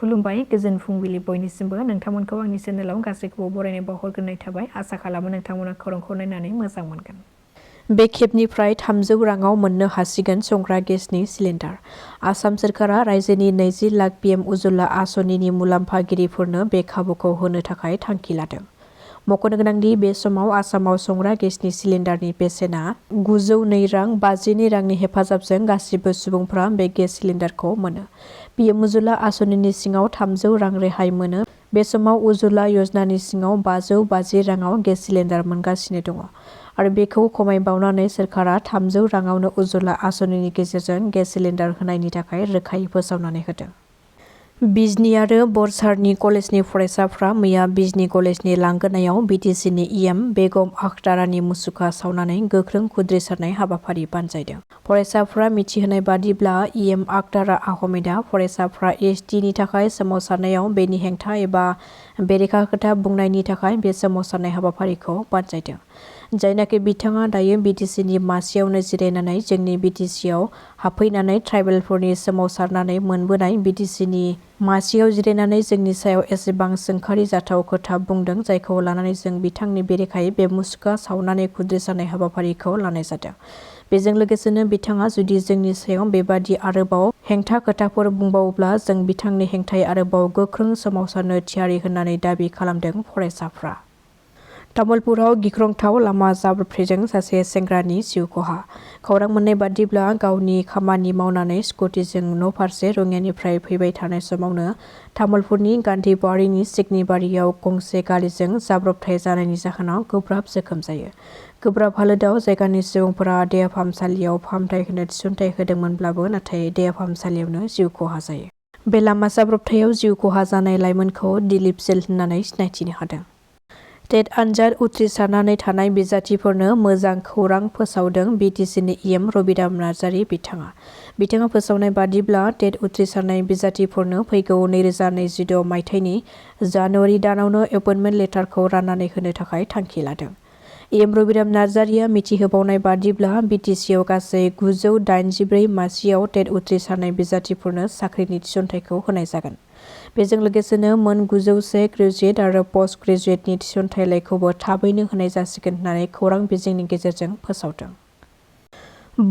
खुलुमबाय गोजोन फुंबिलि बयनिसिमबो नोंथांमोनखौ आंनि चेनेलाव गासैखौबो बरायनाय बावहरग्रोनाय थाबाय आसा खालामो नोंथांमोना खौरांखौ नायनानै मोजां मोनगोन। बे खेबनिफ्राय 300 राङाव मोननो हासिगोन संग्रा गेसनि सिलिन्डार। आसाम सोरखारा रायजोनि 20 लाख PM उज्ज्वला आसनिनि मुलाम्फागिरिफोरनो बे खाबुखौ होनो थाखाय थांखि लादों। मख'नो गोनांदि बे समाव आसामाव संग्रा गेसनि सिलिन्डारनि बेसेना 902 रां 52 रांनि हेफाजाबजों गासिबो सुबुंफ्रा बे गेस सिलिन्डारखौ मोनो। PM उज्ज्वला आसनिनि सिङाव 300 रां रेहाय मोनो। बे समाव उज्ज्वला योजनानि सिङाव 550 राङाव गेस सिलिन्डार मोनगासिनो दङ आरो बेखौ खमायबावनानै सोरखारा 300 राङावनो उज्ज्वला आसनिनि गेजेरजों गेस सिलिन्डार होनायनि थाखाय रोखायै फोसावनानै होदों। बिजनी आरो बरसारनि कलेजनि फरायसाफ्रा मैया बिजनी कलेजनि लांगोनायाव BTCनि EM बेगम आखतारानि मुसुखा सावनानै गोख्रों खुद्रिसारनाय हाबाफारि बानजायदों। फरायसाफ्रा मिथिहोनाय बादिब्ला EM आखतारा आहमेदा फरायसाफ्रा STनि थाखाय सोमावसारनायाव बेनि हेंथा एबा बेरेखा खोथा बुंनायनि थाखाय बे सोमावसारनाय हाबाफारिखौ बानजायदों। जायनाखि बिथाङा दायो BTCनि मासियावनो जिरायनानै जोंनि BTCआव हाबफैनानै ट्राइबेलफोरनि सोमावसारनानै मोनबोनाय BTCनि मासियाव जिरायनानै जोंनि सायाव एसेबां सोंखारि जाथाव खोथा बुंदों जायखौ लानानै जों बिथांनि बेरेखायै बे मुसुखा सावनानै खुद्रिसारनाय हाबाफारिखौ लानाय जादों। बेजों लोगोसेनो बिथाङा जुदि जोंनि सायाव बेबादि आरोबाव हेंथा खोथाफोर बुंबावोब्ला जों बिथांनि हेंथायै आरोबाव गोख्रों सोमावसारनो थियारि होननानै दाबि खालामदों फरायसाफ्रा। तामुलपुराव गिख्रंथाव लामा जाब्रबथायजों सासे सेंग्रानि जिउ खहा। खौरां मोननाय बादिब्ला गावनि खामानि मावनानै स्कुटिजों न'फारसे रङियानिफ्राय फैबाय थानाय समावनो तामुलपुरनि गान्धीबारिनि सिगनिबारियाव गंसे गारिजों जाब्रबथाय जानायनि जाहोनाव गोब्राब जोखोम जायो। गोब्राब हालोदाव जायगानि सुबुंफोरा देहा फाहामसालियाव फाहामथाय होनो थिसनथाय होदोंमोनब्लाबो नाथाय देहा फाहामसालियावनो जिउ खहा जायो। बे लामा जाब्रबथायाव जिउ खहा जानाय लाइमोनखौ दिलीप जेल होननानै सिनायथिनो हादों। टेट आनजाद उथ्रिसारनानै थानाय बिजाथिफोरनो मोजां खौरां फोसावदों BTCनि EM रबिराम नार्जारि बिथाङा फोसावनाय बादिब्ला टेट उथ्रिसारनाय बिजाथिफोरनो फैगौ 2026 मायथाइनि जानुवारि दानावनो एपइन्टमेन्ट लेटारखौ राननानै होनो थाखाय थांखि लादों। EM रबिराम नार्जारिया मिथिहोबावनाय बादिब्ला BTCआव गासै 984 मासियाव टेट उथ्रिसारनाय बिजाथिफोरनो साख्रिनि थिसनथायखौ होनाय जागोन। बेजों लोगोसेनो मोन 901 ग्रेजुवेट आरो पस्ट ग्रेजुवेटनि थिसनथायलाइखौबो थाबैनो होनाय जासिगोन होननानै खौरां बिजोंनि गेजेरजों फोसावदों।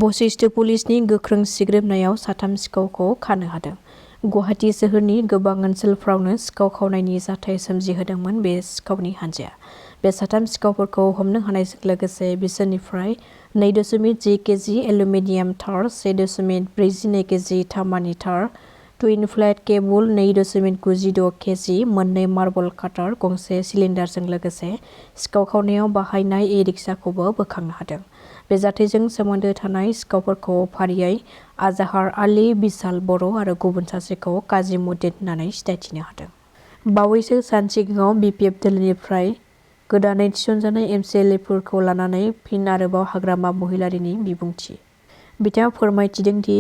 बशिष्ट पुलिसनि गोख्रों सिग्रोमनायाव 3 सिखावखौ खानो हादों। गुवाहाटी सोहोरनि गोबां ओनसोलफ्रावनो सिखाव खावनायनि जाथाय सोमजिहोदोंमोन बे सिखावनि हानजाया। बे 3 सिखावफोरखौ हमनो हानायजों लोगोसे बिसोरनिफ्राय 2.10 केजि एलुमिनियाम तार, 1.42 केजि तामानि तार, टुइन फ्लेट केबुल, 2.96 केजि, 2 मार्बल काटार, गंसे सिलिन्डारजों लोगोसे सिखाव खावनायाव बाहायनाय ई-रिक्साखौबो बोखांनो हादों। बे जाथायजों सोमोन्दो थानाय सिखावफोरखौ फारियै आजाहार आली, बिशाल बर' आरो गुबुन सासेखौ काजिमुद्दिन होननानै सिनायथिनो हादों। बावैसो सान सिगाङाव BPF दोलोनिफ्राय गोदानै थिसनजानाय MCLAफोरखौ लानानै फिन आरोबाव हाग्रामा महिलारीनि बिबुंथि। बिथाङा फोरमायथिदों दि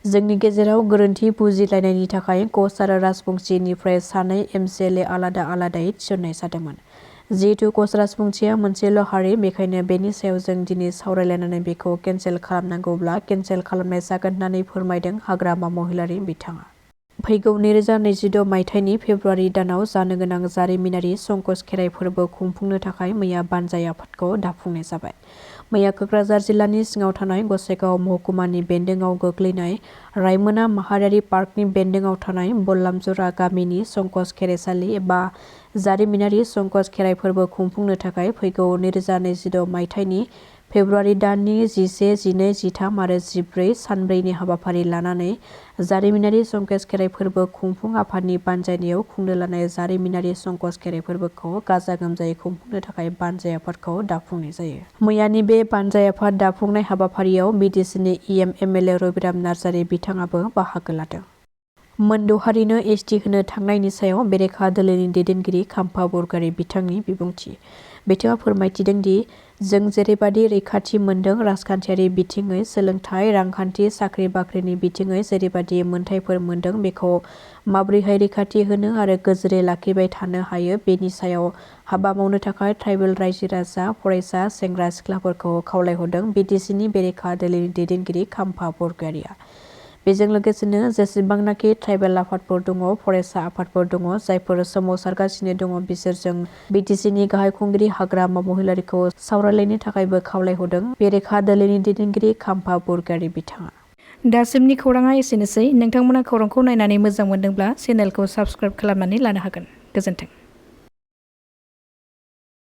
जोंनि गेजेराव गोरोन्थि बुजिलायनायनि थाखाय कच आरो राजबंशीनिफ्राय 2 MCLA आलादा आलादायै थिसननाय जादोंमोन। जिहेतु कच राजबंशीया मोनसेल' हारि बेखायनो बेनि सायाव जों दिनै सावरायलायनानै बेखौ केन्सेल खालामनांगौब्ला केन्सेल खालामनाय जागोन होननानै फोरमायदों हाग्रामा महिलारी बिथाङा। फैगौ 2026 मायथाइनि फेब्रुवारि दानाव जानो गोनां जारिमिनारि संकस खेराइ फोरबो खुंफुंनो थाखाय मैया बानजाय आफादखौ दाफुंनाय जाबाय। मैया क'क्राझार जिल्लानि सिङाव थानाय गसाइगाव महकुमानि बेन्दोङाव गोग्लैनाय रायमोना माहारियारि पार्कनि बेन्दोङाव थानाय बल्लामजरा गामिनि संकस खेराइसालि एबा जारिमिनारि संकस खेराइ फोरबो खुंफुंनो थाखाय फैगौ 2026 मायथाइनि फेब्रुवारि दाननि 11, 12, 13 आरो 14 सानब्रैनि हाबाफारि लानानै जारिमिनारि संकस खेराइ फोरबो खुंफुं आफादनि बानजायनायाव खुंनो लानाय जारिमिनारि संकस खेराइ फोरबोखौ गाजा गोमजायै खुंफुंनो थाखाय बानजाय आफादखौ दाफुंनाय जायो। मैयानि बे बानजाय आफाद दाफुंनाय हाबाफारियाव BTCनि EM MLA रबिराम नार्जारि बिथाङाबो बाहागो लादों। मोनद' हारिनो ST होनो थांनायनि सायाव बेरेखा दोलोनि दैदेनगिरि खाम्फा बरगयारी बिथांनि बिबुंथि। बिथाङा फोरमायथिदों दि जों जेरैबादि रैखाथि मोनदों राजखान्थियारि बिथिङै, सोलोंथाइ, रांखान्थि, साख्रि बाख्रिनि बिथिङै जेरैबादि मोनथायफोर मोनदों बेखौ माबोरैहाय रैखाथि होनो आरो गोजोरै लाखिबाय थानो हायो बेनि सायाव हाबा मावनो थाखाय ट्राइबेल रायजो राजा, फरायसा, सेंग्रा सिख्लाफोरखौ खावलायहरदों BTCनि बेरेखा दोलोनि दैदेनगिरि खाम्फा बरगयारीआ। बेजों लोगोसेनो जेसेबांनाखि ट्राइबेल आफादफोर दङ, फरायसा आफादफोर दङ, जायफोर सोमावसारगासिनो दङ, बिसोरजों BTCनि गाहाय खुंगिरि हाग्रामा महिलारिखौ सावरायलायनो थाखायबो खावलायहरदों बेरेखा दोलोनि दैदेनगिरि खाम्फा बरगयारी बिथाङा। दासिमनि खौराङा एसेनोसै। नोंथांमोना खौरांखौ नायनानै मोजां मोनदोंब्ला चेनेलखौ साबस्क्राइब खालामनानै लानो हागोन। गोजोन्थों।